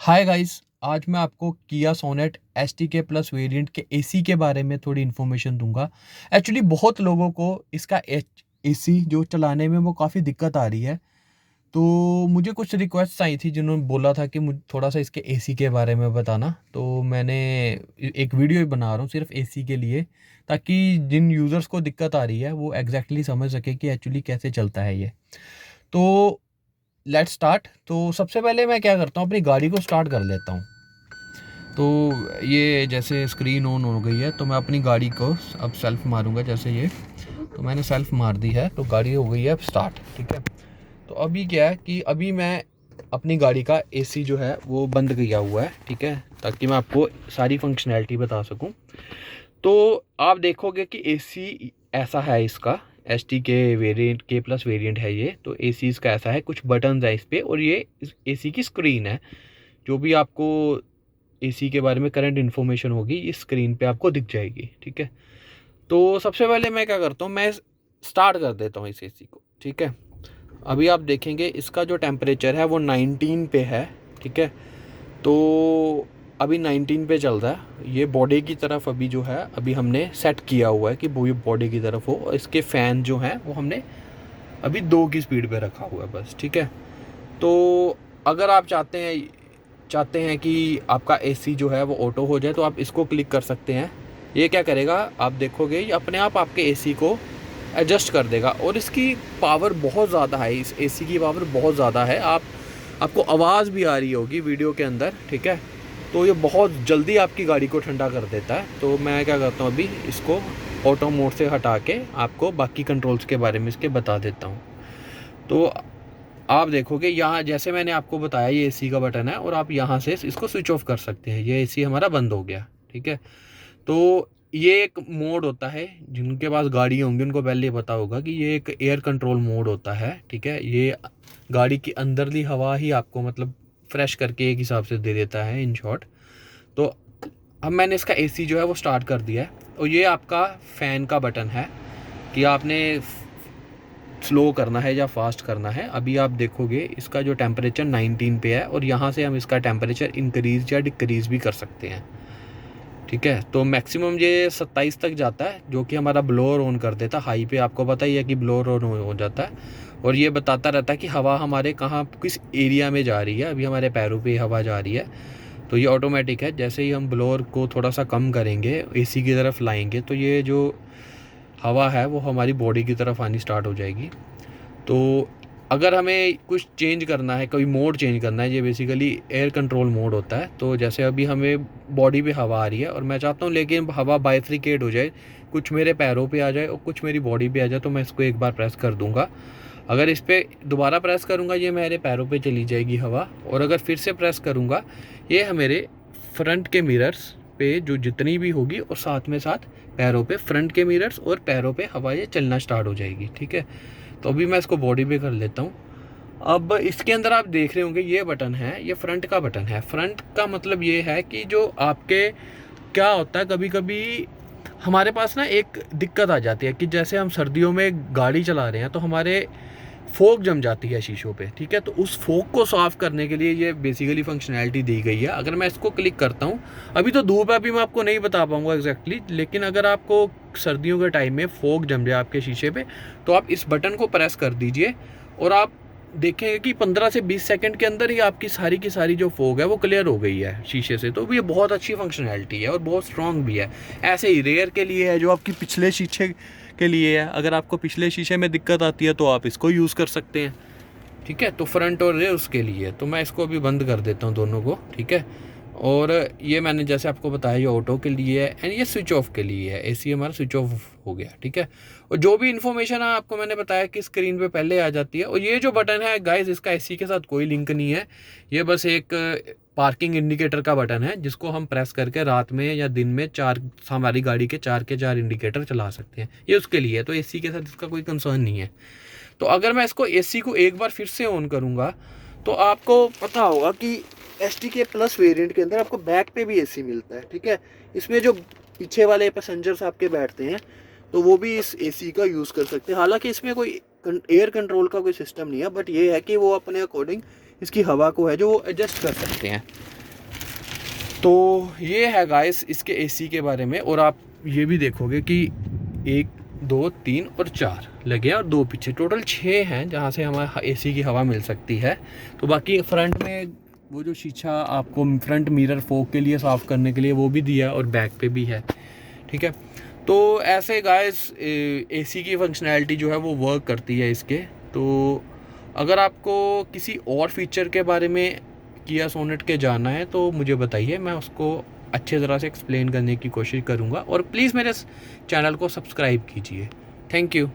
Hi guys. आज मैं आपको किया सोनेट एस टी के प्लस वेरिएंट के एसी के बारे में थोड़ी इन्फॉर्मेशन दूंगा। एक्चुअली बहुत लोगों को इसका एसी जो चलाने में वो काफ़ी दिक्कत आ रही है। तो मुझे कुछ रिक्वेस्ट आई थी जिन्होंने बोला था कि मुझे थोड़ा सा इसके एसी के बारे में बताना, तो मैंने एक वीडियो ही बना रहा हूँ सिर्फ एसी के लिए, ताकि जिन यूज़र्स को दिक्कत आ रही है वो एग्जैक्टली समझ सके कि एक्चुअली कैसे चलता है ये। तो लेट्स स्टार्ट। तो सबसे पहले मैं क्या करता हूँ, अपनी गाड़ी को स्टार्ट कर लेता हूँ। तो ये जैसे स्क्रीन ऑन हो गई है, तो मैं अपनी गाड़ी को अब सेल्फ मारूंगा। जैसे ये, तो मैंने सेल्फ मार दी है, तो गाड़ी हो गई है अब स्टार्ट। ठीक है। तो अभी क्या है कि अभी मैं अपनी गाड़ी का एसी जो है वो बंद किया हुआ है। ठीक है, ताकि मैं आपको सारी फंक्शनैलिटी बता सकूं। तो आप देखोगे कि एसी ऐसा है, इसका एस टी के वेरिएंट के प्लस वेरिएंट है ये। तो एसी इसका ऐसा है, कुछ बटन्स है इस पर, और ये एसी की स्क्रीन है। जो भी आपको एसी के बारे में करंट इन्फॉर्मेशन होगी इस स्क्रीन पे आपको दिख जाएगी। ठीक है। तो सबसे पहले मैं क्या करता हूँ, मैं स्टार्ट कर देता हूँ इस एसी को। ठीक है। अभी आप देखेंगे इसका जो टेम्परेचर है वो 19 पे है। ठीक है। तो अभी 19 पे चल रहा है। ये बॉडी की तरफ अभी जो है अभी हमने सेट किया हुआ है कि वो ये बॉडी की तरफ हो, और इसके फ़ैन जो हैं वो हमने अभी 2 की स्पीड पे रखा हुआ है बस। ठीक है। तो अगर आप चाहते हैं कि आपका एसी जो है वो ऑटो हो जाए, तो आप इसको क्लिक कर सकते हैं। ये क्या करेगा, आप देखोगे ये अपने आप आपके एसी को एडजस्ट कर देगा। और इसकी पावर बहुत ज़्यादा है, इस एसी की पावर बहुत ज़्यादा है। आपको आवाज़ भी आ रही होगी वीडियो के अंदर। ठीक है। तो ये बहुत जल्दी आपकी गाड़ी को ठंडा कर देता है। तो मैं क्या करता हूँ, अभी इसको ऑटो मोड से हटा के आपको बाकी कंट्रोल्स के बारे में इसके बता देता हूँ। तो आप देखोगे यहाँ, जैसे मैंने आपको बताया, ये एसी का बटन है और आप यहाँ से इसको स्विच ऑफ कर सकते हैं। ये एसी हमारा बंद हो गया। ठीक है। तो ये एक मोड होता है, जिनके पास गाड़ी होंगी उनको पहले पता होगा कि ये एक एयर कंट्रोल मोड होता है। ठीक है। ये गाड़ी की अंदरली हवा ही आपको मतलब फ्रेश करके एक हिसाब से दे देता है, इन शॉर्ट। तो अब मैंने इसका एसी जो है वो स्टार्ट कर दिया है, और ये आपका फ़ैन का बटन है कि आपने स्लो करना है या फास्ट करना है। अभी आप देखोगे इसका जो टेम्परेचर 19 पे है, और यहाँ से हम इसका टेम्परेचर इंक्रीज़ या डिक्रीज़ भी कर सकते हैं। ठीक है। तो मैक्सिमम ये 27 तक जाता है, जो कि हमारा ब्लोअर ऑन कर देता है। हाई पे आपको पता ही है कि ब्लोअर ऑन हो जाता है, और ये बताता रहता है कि हवा हमारे कहाँ किस एरिया में जा रही है। अभी हमारे पैरों पे हवा जा रही है, तो ये ऑटोमेटिक है। जैसे ही हम ब्लोअर को थोड़ा सा कम करेंगे, एसी की तरफ लाएंगे, तो ये जो हवा है वो हमारी बॉडी की तरफ आनी स्टार्ट हो जाएगी। तो अगर हमें कुछ चेंज करना है, कोई मोड चेंज करना है, ये बेसिकली एयर कंट्रोल मोड होता है। तो जैसे अभी हमें बॉडी पे हवा आ रही है, और मैं चाहता हूँ लेकिन हवा बाइफ्रिकेट हो जाए, कुछ मेरे पैरों पे आ जाए और कुछ मेरी बॉडी पे आ जाए, तो मैं इसको एक बार प्रेस कर दूंगा। अगर इस पर दोबारा प्रेस करूँगा, ये मेरे पैरों पे चली जाएगी हवा। और अगर फिर से प्रेस करूँगा, ये मेरे फ्रंट के मिरर्स पे जो जितनी भी होगी, और साथ में साथ पैरों पे, फ्रंट के मिरर्स और पैरों पे हवा ये चलना स्टार्ट हो जाएगी। ठीक है। तो अभी मैं इसको बॉडी पे कर लेता हूँ। अब इसके अंदर आप देख रहे होंगे ये बटन है, ये फ्रंट का बटन है। फ्रंट का मतलब ये है कि जो आपके क्या होता है, कभी कभी हमारे पास ना एक दिक्कत आ जाती है कि जैसे हम सर्दियों में गाड़ी चला रहे हैं, तो हमारे फोक जम जाती है शीशों पे। ठीक है। तो उस फोक को साफ करने के लिए ये बेसिकली फंक्शनैलिटी दी गई है। अगर मैं इसको क्लिक करता हूँ, अभी तो धूप है, अभी मैं आपको नहीं बता पाऊंगा एग्जैक्टली, लेकिन अगर आपको सर्दियों के टाइम में फोक जम जाए आपके शीशे पे, तो आप इस बटन को प्रेस कर दीजिए, और आप देखेंगे कि 15 से 20 सेकंड के अंदर ही आपकी सारी की सारी जो फोग है वो क्लियर हो गई है शीशे से। तो ये बहुत अच्छी फंक्शनैलिटी है और बहुत स्ट्रांग भी है। ऐसे ही रेयर के लिए है, जो आपकी पिछले शीशे के लिए है। अगर आपको पिछले शीशे में दिक्कत आती है, तो आप इसको यूज़ कर सकते हैं। ठीक है। तो फ्रंट और रेयर उसके लिए। तो मैं इसको अभी बंद कर देता हूँ दोनों को। ठीक है। और ये मैंने जैसे आपको बताया, ये ऑटो के लिए है, एंड ये स्विच ऑफ के लिए है। एसी हमारा स्विच ऑफ हो गया। ठीक है। और जो भी इन्फॉर्मेशन है आपको मैंने बताया कि स्क्रीन पे पहले आ जाती है। और ये जो बटन है गाइस, इसका एसी के साथ कोई लिंक नहीं है। ये बस एक पार्किंग इंडिकेटर का बटन है, जिसको हम प्रेस करके रात में या दिन में हमारी गाड़ी के 4 इंडिकेटर चला सकते हैं। ये उसके लिए है। तो एसी के साथ इसका कोई कंसर्न नहीं है। तो अगर मैं इसको एसी को एक बार फिर से ऑन करूँगा, तो आपको पता होगा कि एस टी के प्लस वेरिएंट के अंदर आपको बैक पे भी एसी मिलता है। ठीक है। इसमें जो पीछे वाले पैसेंजर्स आपके बैठते हैं, तो वो भी इस एसी का यूज़ कर सकते हैं। हालांकि इसमें कोई एयर कंट्रोल का कोई सिस्टम नहीं है, बट ये है कि वो अपने अकॉर्डिंग इसकी हवा को है जो वो एडजस्ट कर सकते हैं। तो ये है गाइस इसके एसी के बारे में। और आप ये भी देखोगे कि 1 2 3 और 4 लगे हैं और 2 पीछे, टोटल 6 हैं जहाँ से हमारा एसी की हवा मिल सकती है। तो बाकी फ्रंट में वो जो शीशा आपको फ्रंट मिरर फॉग के लिए साफ़ करने के लिए वो भी दिया है और बैक पे भी है, ठीक है। तो ऐसे गाइस एसी की फंक्शनैलिटी जो है वो वर्क करती है इसके। तो अगर आपको किसी और फीचर के बारे में किया सोनेट के जानना है तो मुझे बताइए, मैं उसको अच्छे तरह से एक्सप्लेन करने की कोशिश करूँगा। और प्लीज़ मेरे चैनल को सब्सक्राइब कीजिए। Thank you.